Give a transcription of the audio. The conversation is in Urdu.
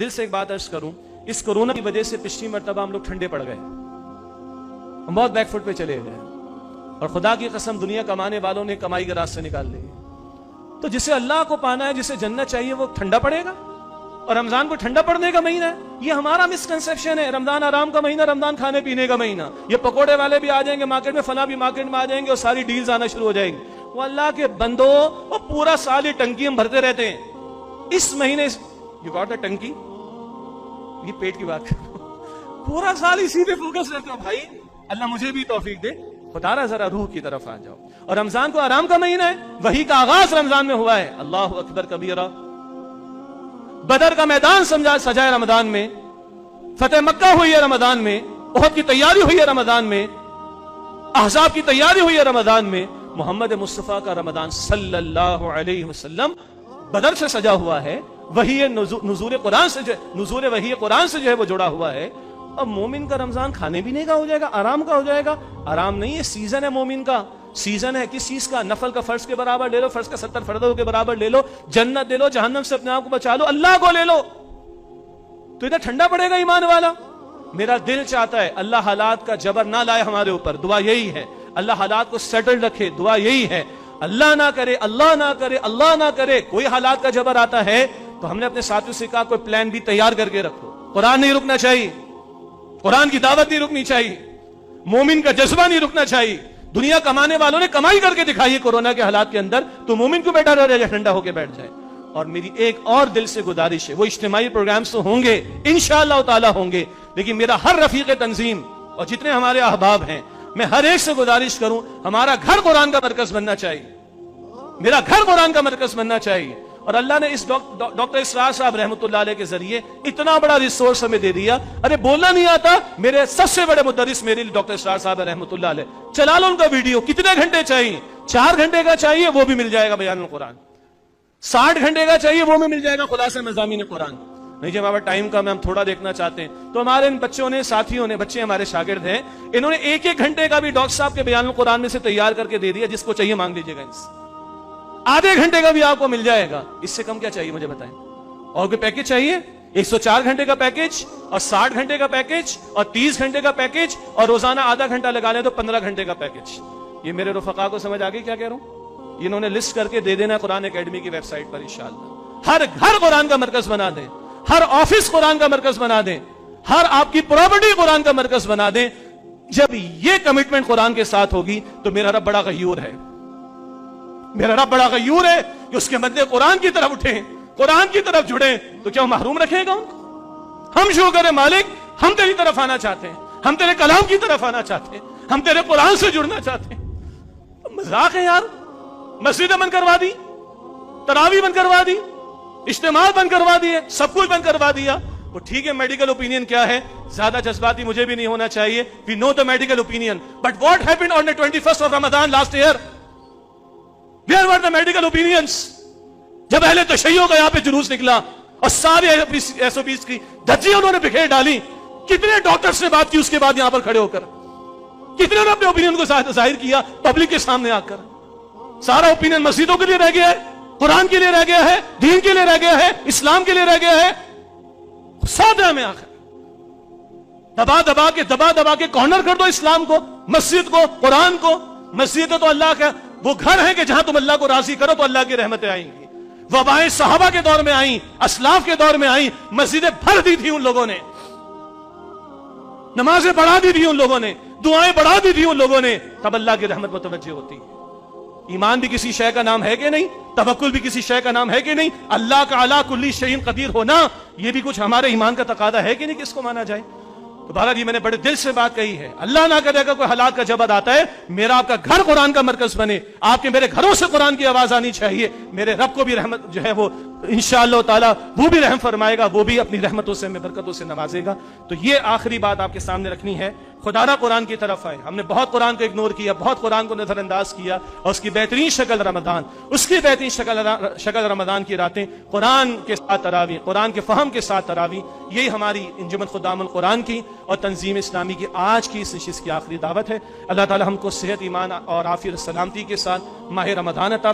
دل سے ایک بات عرض کروں, اس کورونا کی وجہ سے پچھلی مرتبہ ہم لوگ ٹھنڈے پڑ گئے, ہم بہت بیک فٹ پہ چلے گئے, اور خدا کی قسم دنیا کمانے والوں نے کمائی کے راستے نکال لیے. تو جسے اللہ کو پانا ہے, جسے جنت چاہیے, وہ ٹھنڈا پڑے گا, اور رمضان کو ٹھنڈا پڑنے کا مہینہ ہے. یہ ہمارا مسکنسیپشن ہے, رمضان آرام کا مہینہ, رمضان کھانے پینے کا مہینہ. یہ پکوڑے والے بھی آ جائیں گے مارکیٹ میں, فلاں بھی مارکیٹ میں آ جائیں گے, اور ساری ڈیلز آنا شروع ہو جائیں گی. وہ اللہ کے بندو, وہ پورا سال یہ ٹنکی ہم بھرتے رہتے ہیں. اس مہینے یو گاٹ اے ٹنکی, یہ پیٹ کی بات کر, پورا سال اسی پہ فوکس رہتے ہو بھائی. اللہ مجھے بھی توفیق دے, خدا را ذرا روح کی طرف آ جاؤ. اور رمضان کو آرام کا مہینہ ہے, وحی کا آغاز رمضان میں ہوا ہے. اللہ اکبر کبیرہ. بدر کا میدان سجا ہے رمضان میں, فتح مکہ ہوئی ہے رمضان میں, احد کی تیاری ہوئی ہے رمضان میں, احزاب کی تیاری ہوئی ہے رمضان میں. محمد مصطفیٰ کا رمضان صلی اللہ علیہ وسلم بدر سے سجا ہوا ہے, وحی نزول قرآن سے, نزول وحی قرآن سے جو ہے وہ جڑا ہوا ہے. اب مومن کا رمضان کھانے پینے کا ہو جائے گا, آرام کا ہو جائے گا. آرام نہیں ہے, سیزن ہے مومن کا. سیزن ہے کس چیز کا؟ نفل کا فرض کے برابر لے لو, فرض کا 70 فرضوں کے برابر لے لو, جنت لے لو, جہنم سے اپنے آپ کو بچا لو, اللہ کو لے لو, تو ادھر ٹھنڈا پڑے گا ایمان والا. میرا دل چاہتا ہے اللہ حالات کا جبر نہ لائے ہمارے اوپر, دعا یہی ہے. اللہ حالات کو سیٹل رکھے, دعا یہی ہے. اللہ نہ کرے, اللہ نہ کرے, اللہ نہ کرے کوئی حالات کا جبر آتا ہے تو ہم نے اپنے ساتھیوں سے کہا کوئی پلان بھی تیار کر کے رکھو. قرآن نہیں رکنا چاہیے, قرآن کی دعوت نہیں رکنی چاہیے, مومن کا جذبہ نہیں رکنا چاہیے. دنیا کمانے والوں نے کمائی کر کے دکھائی ہے کورونا کے حالات کے اندر, تو مومن کو بیٹھا رہ جائے, ٹھنڈا ہو کے بیٹھ جائے. اور میری ایک اور دل سے گزارش ہے, وہ اجتماعی پروگرامز تو ہوں گے انشاءاللہ تعالی ہوں گے, لیکن میرا ہر رفیق تنظیم اور جتنے ہمارے احباب ہیں, میں ہر ایک سے گزارش کروں, ہمارا گھر قرآن کا مرکز بننا چاہیے, میرا گھر قرآن کا مرکز بننا چاہیے. اور اللہ نے اس ڈاکٹر اسرار صاحب رحمۃ اللہ علیہ کے ذریعے اتنا بڑا ریسورس ہمیں دے دیا. ارے بولنا نہیں آتا, میرے سب سے بڑے مدرس میرے لیے ڈاکٹر اسرار صاحب رحمۃ اللہ علیہ. چلا لو ان کا ویڈیو, کتنے گھنٹے چاہیے, 4 گھنٹے کا چاہیے وہ بھی مل جائے گا بیان القرآن, 60 گھنٹے کا چاہیے وہ بھی مل جائے گا خلاصہ مضامین قرآن. نہیں جب ہمارا ٹائم کم ہے, ہم تھوڑا دیکھنا چاہتے ہیں, تو ہمارے ان بچوں نے, ساتھیوں نے, بچے ہمارے شاگرد ہیں, انہوں نے 1-1 گھنٹے کا بھی ڈاکٹر صاحب کے بیان القرآن میں سے تیار کر کے دے دیا. جس کو چاہیے مانگ لیجیے گا, آدھے گھنٹے کا بھی آپ کو مل جائے گا. اس سے کم کیا چاہیے مجھے بتائیں؟ اور کوئی پیکج چاہیے؟ 104 گھنٹے کا پیکج, اور 60 گھنٹے کا پیکج, اور 30 گھنٹے کا پیکج, اور روزانہ آدھا گھنٹہ لگا لیں تو 15 گھنٹے کا پیکج. یہ میرے رفقا کو سمجھ آ گئی کیا کہہ رہا ہوں؟ انہوں نے لسٹ کر کے دے دینا قرآن اکیڈمی کی ویب سائٹ پر انشاءاللہ. ہر گھر قرآن کا مرکز بنا دیں, ہر آفس قرآن کا مرکز بنا دیں, ہر آپ کی پراپرٹی قرآن کا مرکز بنا دیں. جب یہ کمٹمنٹ قرآن کے ساتھ ہوگی تو میرا رب بڑا غیور ہے, میرا رب بڑا غیور ہے کہ اس کے بندے قرآن کی طرف اٹھیں, قرآن کی طرف جڑیں, تو کیا وہ محروم رکھے گا ان کو؟ ہم شو کریں مالک, ہم تیری طرف آنا چاہتے ہیں, ہم تیرے کلام کی طرف آنا چاہتے ہیں, ہم تیرے قرآن سے جڑنا چاہتے ہیں. مذاق ہے یار, مسجدیں بند کروا دی, تراویح بند کروا دی, اجتماع بند کروا دیے, سب کچھ بند کروا دیا. وہ ٹھیک ہے, میڈیکل اوپینین کیا ہے, زیادہ جذباتی مجھے بھی نہیں ہونا چاہیے. We know the medical opinion, but what happened on the 21st of Ramadan last year? Where were the medical opinions? جب اہل تشیع کا یہاں پہ جلوس نکلا اور سارے SOPs کی دھجیاں انہوں نے بکھیر ڈالی, کتنے ڈاکٹرز نے بات کی اس کے بعد یہاں پر کھڑے ہو کر, کتنے نے اپنے اوپینین کو ظاہر کیا پبلک کے سامنے آ کر. سارا اوپینین مسجدوں کے لیے رہ گیا ہے, قرآن کے لیے رہ گیا ہے, دین کے لیے رہ گیا ہے, اسلام کے لیے رہ گیا ہے. سادہ میں آخر دبا دبا کے کارنر کر دو اسلام کو, مسجد کو, قرآن کو. مسجد تو اللہ کا وہ گھر ہے کہ جہاں تم اللہ کو راضی کرو تو اللہ کی رحمتیں آئیں گی. وبائیں صحابہ کے دور میں آئیں, اسلاف کے دور میں آئیں, مسجدیں بھر دی تھی ان لوگوں نے, نمازیں بڑھا دی تھی ان لوگوں نے, دعائیں بڑھا دی تھی ان لوگوں نے, تب اللہ کی رحمت متوجہ ہوتی ہے. ایمان بھی کسی شے کا نام ہے کہ نہیں, توکل بھی کسی شے کا نام ہے کہ نہیں, اللہ کا علی کل شیء قدیر ہونا یہ بھی کچھ ہمارے ایمان کا تقاضا ہے کہ نہیں, کس کو مانا جائے. تو بہرحال یہ میں نے بڑے دل سے بات کہی ہے. اللہ نہ کرے گا کوئی حالات کا جبر آتا ہے, میرا آپ کا گھر قرآن کا مرکز بنے, آپ کے میرے گھروں سے قرآن کی آواز آنی چاہیے. میرے رب کو بھی رحمت جو ہے وہ انشاءاللہ تعالی وہ بھی رحم فرمائے گا, وہ بھی اپنی رحمتوں سے ہمیں برکتوں سے نوازے گا. تو یہ آخری بات آپ کے سامنے رکھنی ہے, خدا نہ قرآن کی طرف آئے. ہم نے بہت قرآن کو اگنور کیا, بہت قرآن کو نظر انداز کیا, اور اس کی بہترین شکل رمضان, اس کی بہترین شکل رمضان کی راتیں قرآن کے ساتھ تراویح, قرآن کے فہم کے ساتھ تراویح. یہی ہماری انجمن خدام القرآن کی اور تنظیم اسلامی کی آج کی اس نشست کی آخری دعوت ہے. اللہ تعالی ہم کو صحت, ایمان اور عافیت سلامتی کے ساتھ ماہ رمضان عطا